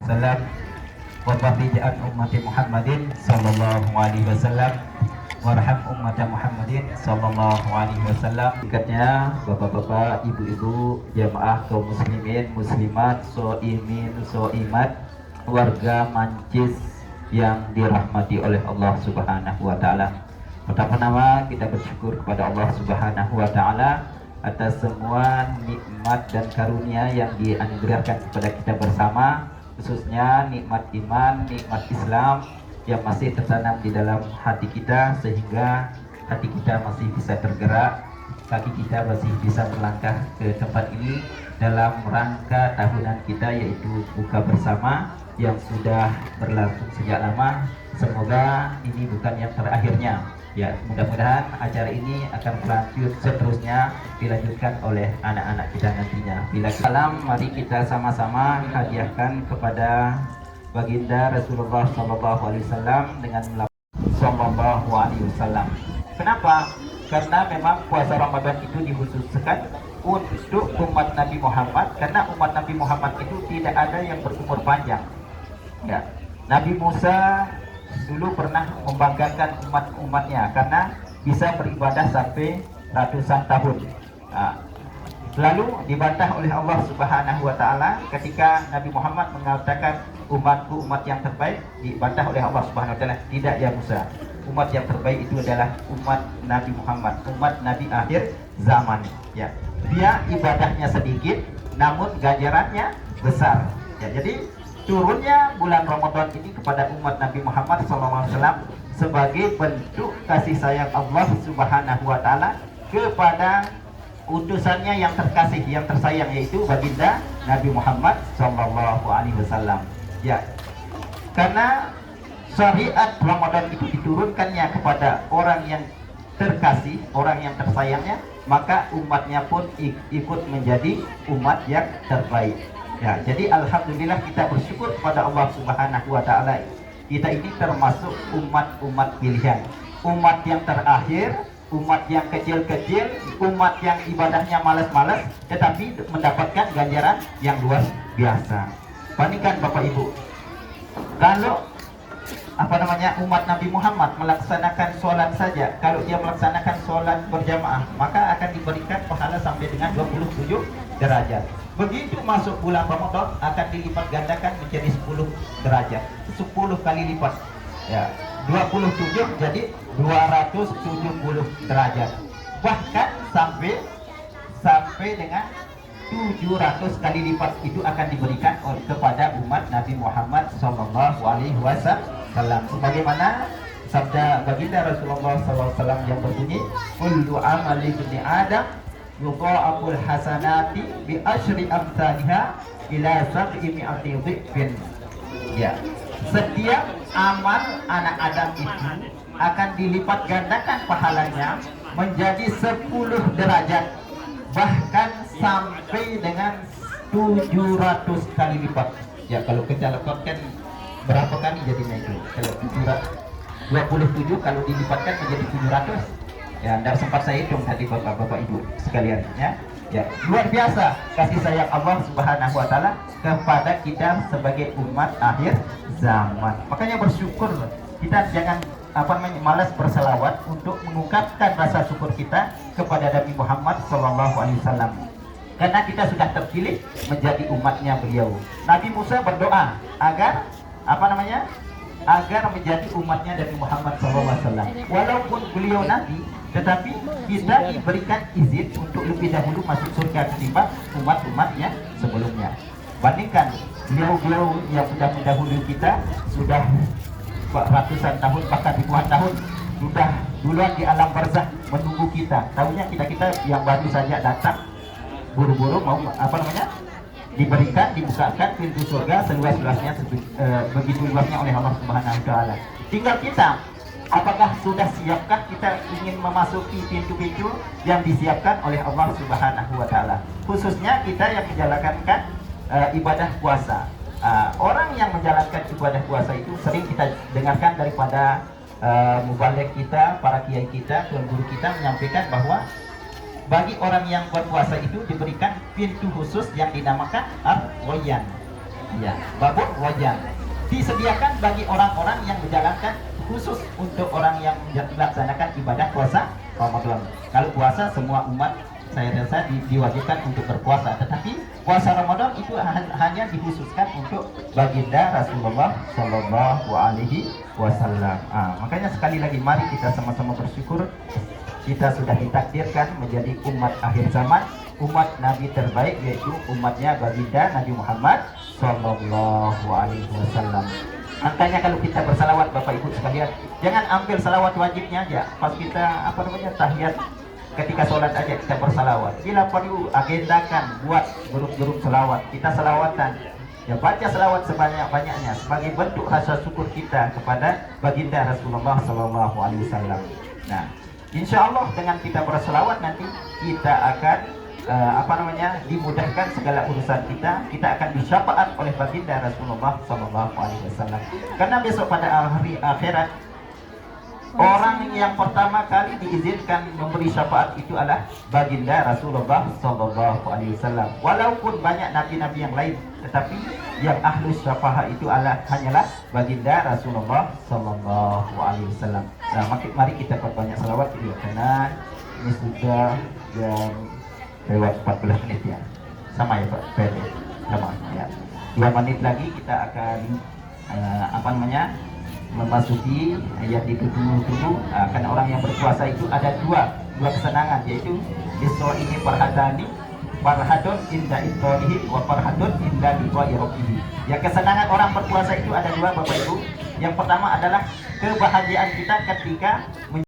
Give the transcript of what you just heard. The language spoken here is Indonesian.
Salam wa barija'an ummati Muhammadin sallallahu alaihi wasallam warham ummata Muhammadin sallallahu alaihi wasallam. Berikutnya bapak-bapak, ibu-ibu, jamaah kaum muslimin, muslimat, soimin, soimat, warga Mancis yang dirahmati oleh Allah Subhanahu wa taala. Pertama-tama kita bersyukur kepada Allah Subhanahu wa taala atas semua nikmat dan karunia yang dianugerahkan kepada kita bersama, khususnya nikmat iman, nikmat Islam yang masih tertanam di dalam hati kita sehingga hati kita masih bisa tergerak, kaki kita masih bisa melangkah ke tempat ini dalam rangka tahunan kita, yaitu buka bersama yang sudah berlangsung sejak lama. Semoga ini bukan yang terakhirnya. Ya, mudah-mudahan acara ini akan berlanjut seterusnya, dilanjutkan oleh anak-anak kita nantinya. Bila salam, mari kita sama-sama hadiahkan kepada baginda Rasulullah Sallallahu Alaihi Wasallam dengan Sallallahu Alaihi Wasallam. Kenapa? Karena memang puasa Ramadan itu dikhususkan untuk umat Nabi Muhammad, karena umat Nabi Muhammad itu tidak ada yang berumur panjang. Ya, Nabi Musa dulu pernah membanggakan umatnya karena bisa beribadah sampai ratusan tahun. Lalu dibantah oleh Allah Subhanahu wa taala ketika Nabi Muhammad mengatakan umatku umat yang terbaik, dibantah oleh Allah Subhanahu wa taala, tidak ya Musa. Umat yang terbaik itu adalah umat Nabi Muhammad, umat Nabi akhir zaman. Ya, dia ibadahnya sedikit namun ganjarannya besar. Ya, jadi turunnya bulan Ramadan ini kepada umat Nabi Muhammad SAW sebagai bentuk kasih sayang Allah Subhanahu wa taala kepada utusannya yang terkasih, yang tersayang, yaitu baginda Nabi Muhammad SAW. Ya, karena syariat Ramadan itu diturunkannya kepada orang yang terkasih, orang yang tersayangnya, maka umatnya pun ikut menjadi umat yang terbaik. Ya, jadi alhamdulillah kita bersyukur kepada Allah Subhanahu wa taala. Kita ini termasuk umat-umat pilihan, umat yang terakhir, umat yang kecil-kecil, umat yang ibadahnya malas-malas tetapi mendapatkan ganjaran yang luar biasa. Bandingkan Bapak Ibu, kalau umat Nabi Muhammad melaksanakan sholat saja, kalau dia melaksanakan sholat berjamaah, maka akan diberikan pahala sampai dengan 27 derajat. Begitu masuk bulan Ramadan akan dilipat gandakan menjadi 10 derajat, 10 kali lipat. Ya, 27 jadi 270 derajat. Bahkan sampai dengan 700 kali lipat itu akan diberikan kepada umat Nabi Muhammad Sallallahu Alaihi Wasallam. Sebagaimana sabda baginda Rasulullah SAW yang berbunyi, kullu amali ibni Adam yudha'aful hasanati bi asyri amsalha ila sab'i mi'ati dhifin. Ya, setiap amal anak Adam itu akan dilipat gandakan pahalanya menjadi 10 derajat, bahkan sampai dengan 700 kali lipat. Ya, kalau kita lepaskan berapa kali jadinya itu? Kalau 27 kalau dilipatkan menjadi 700. Ya, tidak sempat saya hitung tadi Bapak Ibu sekalian, ya. Ya, luar biasa kasih sayang Allah Subhanahu wa taala kepada kita sebagai umat akhir zaman. Makanya bersyukur, kita jangan malas berselawat untuk mengungkapkan rasa syukur kita kepada Nabi Muhammad SAW. Karena kita sudah terpilih menjadi umatnya beliau. Nabi Musa berdoa agar agar menjadi umatnya Nabi Muhammad SAW. Walaupun beliau Nabi, tetapi kita diberikan izin untuk lebih dahulu masuk surga ketimbang umat-umatnya sebelumnya. Bandingkan beliau-beliau yang sudah mendahului kita, sudah ratusan tahun bahkan ribuan tahun, sudah duluan di alam barzakh menunggu kita. Tahunya kita yang baru saja datang buru-buru mau dibukakan pintu surga seluas-luasnya, begitu luasnya oleh Allah Subhanahu wa taala. Tinggal kita, apakah sudah siapkah kita ingin memasuki pintu-pintu yang disiapkan oleh Allah Subhanahu wa taala? Khususnya kita yang menjalankan ibadah puasa. Orang yang menjalankan ibadah puasa itu sering kita dengarkan daripada mubaligh kita, para kiai kita, tuan guru kita menyampaikan bahwa bagi orang yang berpuasa itu diberikan pintu khusus yang dinamakan Ar-Royan. Ya, babun wajan disediakan bagi orang-orang yang menjalankan, khusus untuk orang yang melaksanakan ibadah puasa Ramadan. Kalau puasa semua umat saya rasa diwajibkan untuk berpuasa, tetapi puasa Ramadan itu hanya dikhususkan untuk baginda Rasulullah Shallallahu Alaihi Wasallam. Makanya sekali lagi mari kita sama-sama bersyukur kita sudah ditakdirkan menjadi umat akhir zaman, umat Nabi terbaik, yaitu umatnya baginda Nabi Muhammad Shallallahu Alaihi Wasallam. Makanya kalau kita bersalawat Bapak Ibu sekalian, jangan ambil salawat wajibnya aja. Pas kita tahiyat, ketika sholat aja kita bersalawat. Bila perlu agendakan buat grup-grup salawat, kita salawatan. Ya, baca salawat sebanyak-banyaknya sebagai bentuk rasa syukur kita kepada baginda Rasulullah Shallallahu Alaihi Wasallam. Nah, insya Allah dengan kita bersalawat nanti kita akan dimudahkan segala urusan kita akan disyafaat oleh baginda Rasulullah Shallallahu Alaihi Wasallam. Karena besok pada hari akhirat orang yang pertama kali diizinkan memberi syafaat itu adalah baginda Rasulullah Shallallahu Alaihi Wasallam. Walaupun banyak nabi-nabi yang lain, tetapi yang ahlus syafaat itu hanyalah baginda Rasulullah Shallallahu Alaihi Wasallam. Nah, mari kita perbanyak salawat itu, karena ini sudah jam lewat 14 menit ya. Sama ya Pak PD, sama ya. 2 menit lagi kita akan memasuki ayat di tujuh. Karena orang yang berpuasa itu ada dua kesenangan, yaitu Isra ini farhadun inda iftarihi wa farhadun inda liqa'i rabbih. Ya, kesenangan orang berpuasa itu ada dua Bapak Ibu. Yang pertama adalah kebahagiaan kita ketika